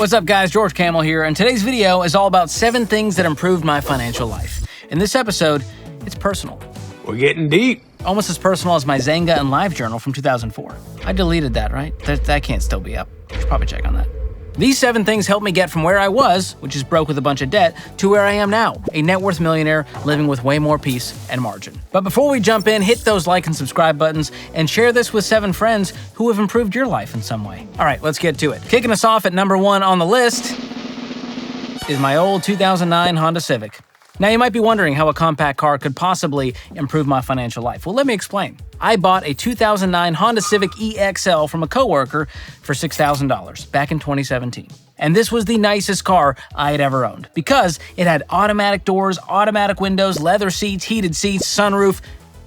What's up guys, George Kamel here, and today's video is all about 7 things that improved my financial life. In this episode, it's personal. We're getting deep. Almost as personal as my Zanga and Live journal from 2004. I deleted that, right? That can't still be up. You should probably check on that. These 7 things helped me get from where I was, which is broke with a bunch of debt, to where I am now, a net worth millionaire living with way more peace and margin. But before we jump in, hit those like and subscribe buttons and share this with 7 friends who have improved your life in some way. All right, let's get to it. Kicking us off at number 1 on the list is my old 2009 Honda Civic. Now you might be wondering how a compact car could possibly improve my financial life. Well, let me explain. I bought a 2009 Honda Civic EXL from a coworker for $6,000 back in 2017. And this was the nicest car I had ever owned because it had automatic doors, automatic windows, leather seats, heated seats, sunroof,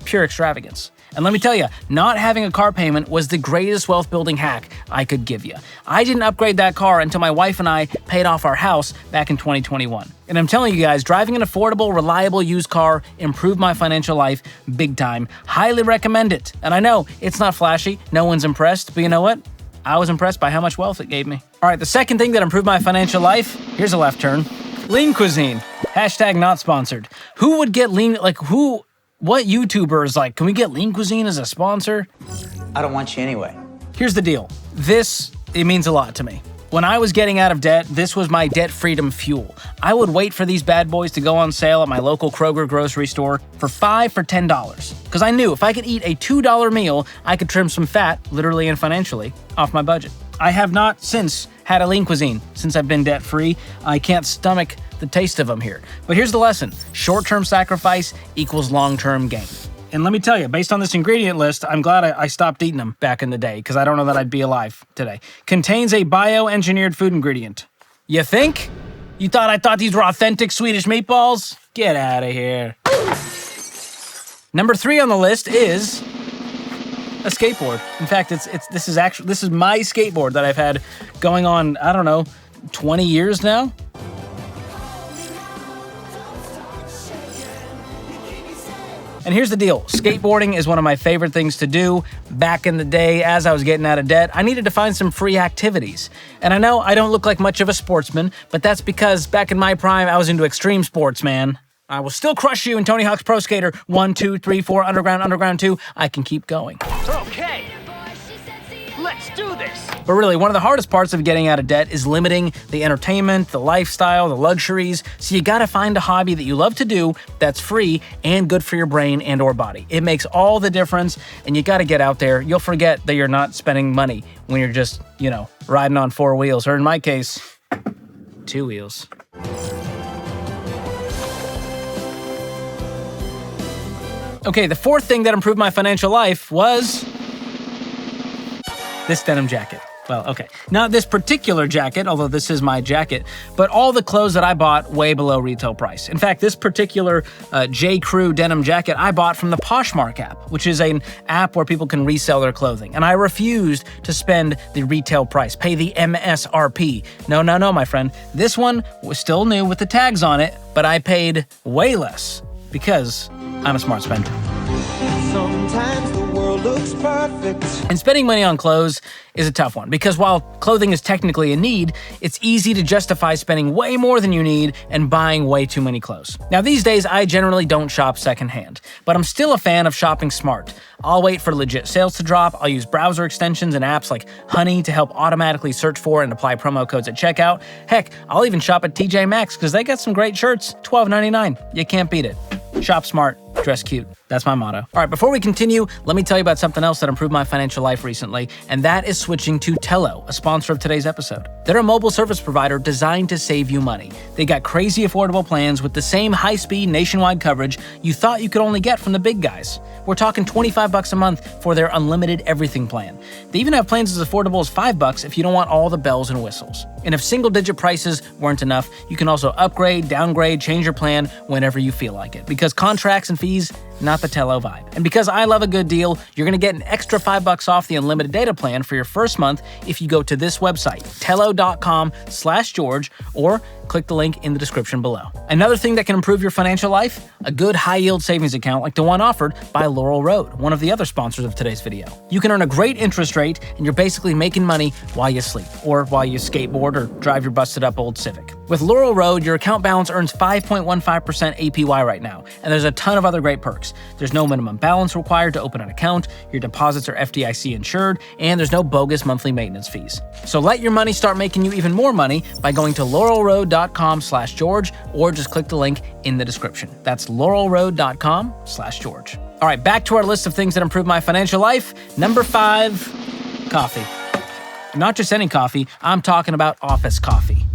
pure extravagance. And let me tell you, not having a car payment was the greatest wealth building hack I could give you. I didn't upgrade that car until my wife and I paid off our house back in 2021. And I'm telling you guys, driving an affordable, reliable used car improved my financial life big time. Highly recommend it. And I know it's not flashy, no one's impressed, but you know what? I was impressed by how much wealth it gave me. All right, the second thing that improved my financial life, here's a left turn. Lean cuisine. Hashtag not sponsored. Who would get lean, what YouTuber is like, can we get Lean Cuisine as a sponsor? I don't want you anyway. Here's the deal. It means a lot to me. When I was getting out of debt, this was my debt freedom fuel. I would wait for these bad boys to go on sale at my local Kroger grocery store for $5 for $10. Because I knew if I could eat a $2 meal, I could trim some fat, literally and financially, off my budget. I have not since had a Lean Cuisine since I've been debt-free. I can't stomach the taste of them here. But here's the lesson. Short-term sacrifice equals long-term gain. And let me tell you, based on this ingredient list, I'm glad I stopped eating them back in the day because I don't know that I'd be alive today. Contains a bioengineered food ingredient. You think? You thought I thought these were authentic Swedish meatballs? Get out of here. Number 3 on the list is a skateboard. In fact, this is my skateboard that I've had going on, I don't know, 20 years now. And here's the deal. Skateboarding is one of my favorite things to do. Back in the day, as I was getting out of debt, I needed to find some free activities. And I know I don't look like much of a sportsman, but that's because back in my prime, I was into extreme sports, man. I will still crush you in Tony Hawk's Pro Skater 1, 2, 3, 4, Underground 2. I can keep going. Okay, let's do this. But really, one of the hardest parts of getting out of debt is limiting the entertainment, the lifestyle, the luxuries. So you gotta find a hobby that you love to do that's free and good for your brain and or body. It makes all the difference, and you gotta get out there. You'll forget that you're not spending money when you're just, riding on 4 wheels, or in my case, 2 wheels. Okay, the 4th thing that improved my financial life was this denim jacket. Well, okay, not this particular jacket, although this is my jacket, but all the clothes that I bought way below retail price. In fact, this particular J. Crew denim jacket I bought from the Poshmark app, which is an app where people can resell their clothing. And I refused to spend the retail price, pay the MSRP. No, my friend. This one was still new with the tags on it, but I paid way less because I'm a smart spender. Sometimes the world looks perfect. And spending money on clothes is a tough one because while clothing is technically a need, it's easy to justify spending way more than you need and buying way too many clothes. Now these days, I generally don't shop secondhand, but I'm still a fan of shopping smart. I'll wait for legit sales to drop. I'll use browser extensions and apps like Honey to help automatically search for and apply promo codes at checkout. Heck, I'll even shop at TJ Maxx because they got some great shirts, $12.99. You can't beat it. Shop smart, dress cute. That's my motto. All right, before we continue, let me tell you about something else that improved my financial life recently, and that is switching to Tello, a sponsor of today's episode. They're a mobile service provider designed to save you money. They got crazy affordable plans with the same high-speed nationwide coverage you thought you could only get from the big guys. We're talking $25 a month for their unlimited everything plan. They even have plans as affordable as $5 if you don't want all the bells and whistles. And if single-digit prices weren't enough, you can also upgrade, downgrade, change your plan whenever you feel like it. Because contracts and fees, not the Tello vibe. And because I love a good deal, you're going to get an extra $5 off the unlimited data plan for your first month if you go to this website, tello.com/George, or click the link in the description below. Another thing that can improve your financial life, a good high-yield savings account like the one offered by Laurel Road, one of the other sponsors of today's video. You can earn a great interest rate, and you're basically making money while you sleep, or while you skateboard or drive your busted-up old Civic. With Laurel Road, your account balance earns 5.15% APY right now, and there's a ton of other great perks. There's no minimum balance required to open an account, your deposits are FDIC insured, and there's no bogus monthly maintenance fees. So let your money start making you even more money by going to laurelroad.com/George, or just click the link in the description. That's laurelroad.com/George. All right, back to our list of things that improve my financial life. Number 5, coffee. Not just any coffee, I'm talking about office coffee.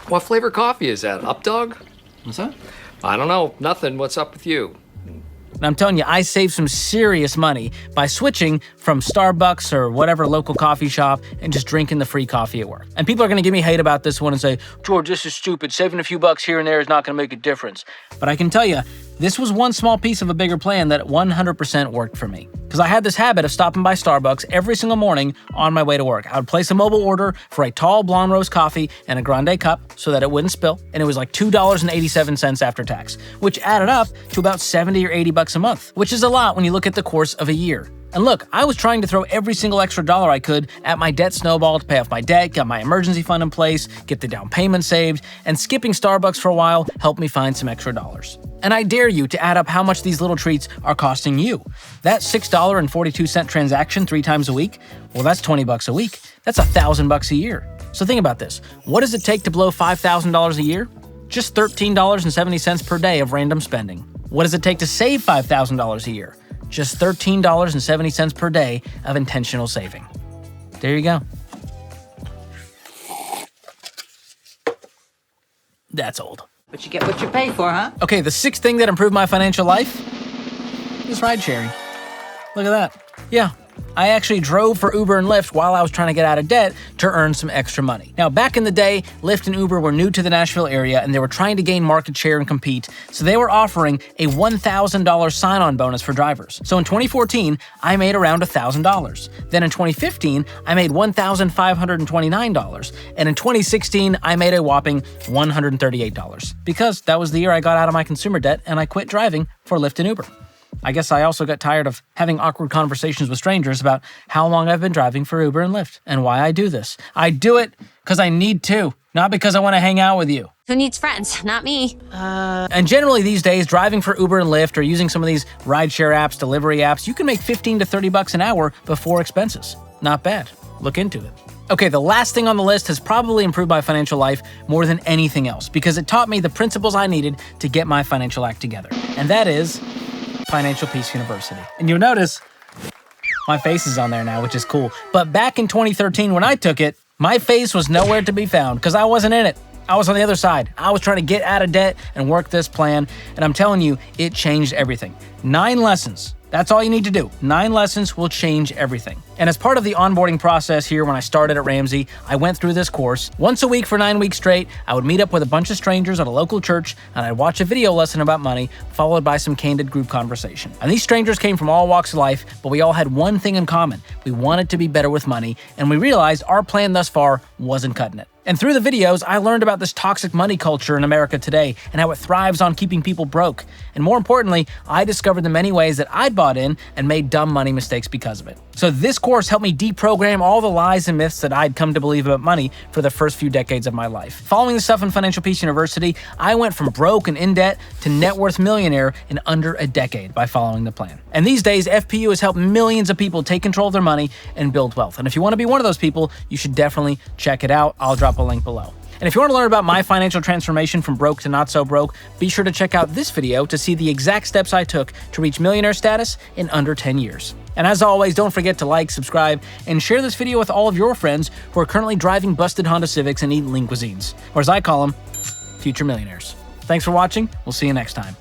What flavor coffee is that? Up Dog? What's that? I don't know. Nothing. What's up with you? And I'm telling you, I saved some serious money by switching from Starbucks or whatever local coffee shop and just drinking the free coffee at work. And people are going to give me hate about this one and say, George, this is stupid. Saving a few bucks here and there is not going to make a difference. But I can tell you, this was one small piece of a bigger plan that 100% worked for me. Because I had this habit of stopping by Starbucks every single morning on my way to work. I would place a mobile order for a tall blonde roast coffee and a grande cup so that it wouldn't spill. And it was like $2.87 after tax, which added up to about $70 or $80 a month, which is a lot when you look at the course of a year. And look, I was trying to throw every single extra dollar I could at my debt snowball to pay off my debt, get my emergency fund in place, get the down payment saved, and skipping Starbucks for a while helped me find some extra dollars. And I dare you to add up how much these little treats are costing you. That $6.42 transaction 3 times a week, well, that's $20 a week. That's $1,000 a year. So think about this. What does it take to blow $5,000 a year? Just $13.70 per day of random spending. What does it take to save $5,000 a year? Just $13.70 per day of intentional saving. There you go. That's old. But you get what you pay for, huh? Okay, the 6th thing that improved my financial life is ride sharing. Look at that. Yeah, I actually drove for Uber and Lyft while I was trying to get out of debt to earn some extra money. Now, back in the day, Lyft and Uber were new to the Nashville area and they were trying to gain market share and compete, so they were offering a $1,000 sign-on bonus for drivers. So in 2014, I made around $1,000. Then in 2015, I made $1,529. And in 2016, I made a whopping $138 because that was the year I got out of my consumer debt and I quit driving for Lyft and Uber. I guess I also got tired of having awkward conversations with strangers about how long I've been driving for Uber and Lyft and why I do this. I do it because I need to, not because I want to hang out with you. Who needs friends? Not me. And generally these days, driving for Uber and Lyft or using some of these rideshare apps, delivery apps, you can make $15 to $30 an hour before expenses. Not bad. Look into it. Okay, the last thing on the list has probably improved my financial life more than anything else because it taught me the principles I needed to get my financial act together. And that is Financial Peace University. And you'll notice my face is on there now, which is cool. But back in 2013 when I took it, my face was nowhere to be found because I wasn't in it. I was on the other side. I was trying to get out of debt and work this plan. And I'm telling you, it changed everything. 9 lessons. That's all you need to do. 9 lessons will change everything. And as part of the onboarding process here when I started at Ramsey, I went through this course. Once a week for 9 weeks straight, I would meet up with a bunch of strangers at a local church and I'd watch a video lesson about money, followed by some candid group conversation. And these strangers came from all walks of life, but we all had one thing in common. We wanted to be better with money, and we realized our plan thus far wasn't cutting it. And through the videos, I learned about this toxic money culture in America today and how it thrives on keeping people broke. And more importantly, I discovered the many ways that I'd bought in and made dumb money mistakes because of it. So this course helped me deprogram all the lies and myths that I'd come to believe about money for the first few decades of my life. Following the stuff in Financial Peace University, I went from broke and in debt to net worth millionaire in under a decade by following the plan. And these days, FPU has helped millions of people take control of their money and build wealth. And if you want to be one of those people, you should definitely check it out. I'll drop a link below. And if you want to learn about my financial transformation from broke to not so broke, be sure to check out this video to see the exact steps I took to reach millionaire status in under 10 years. And as always, don't forget to like, subscribe, and share this video with all of your friends who are currently driving busted Honda Civics and eat lean cuisines, or as I call them, future millionaires. Thanks for watching. We'll see you next time.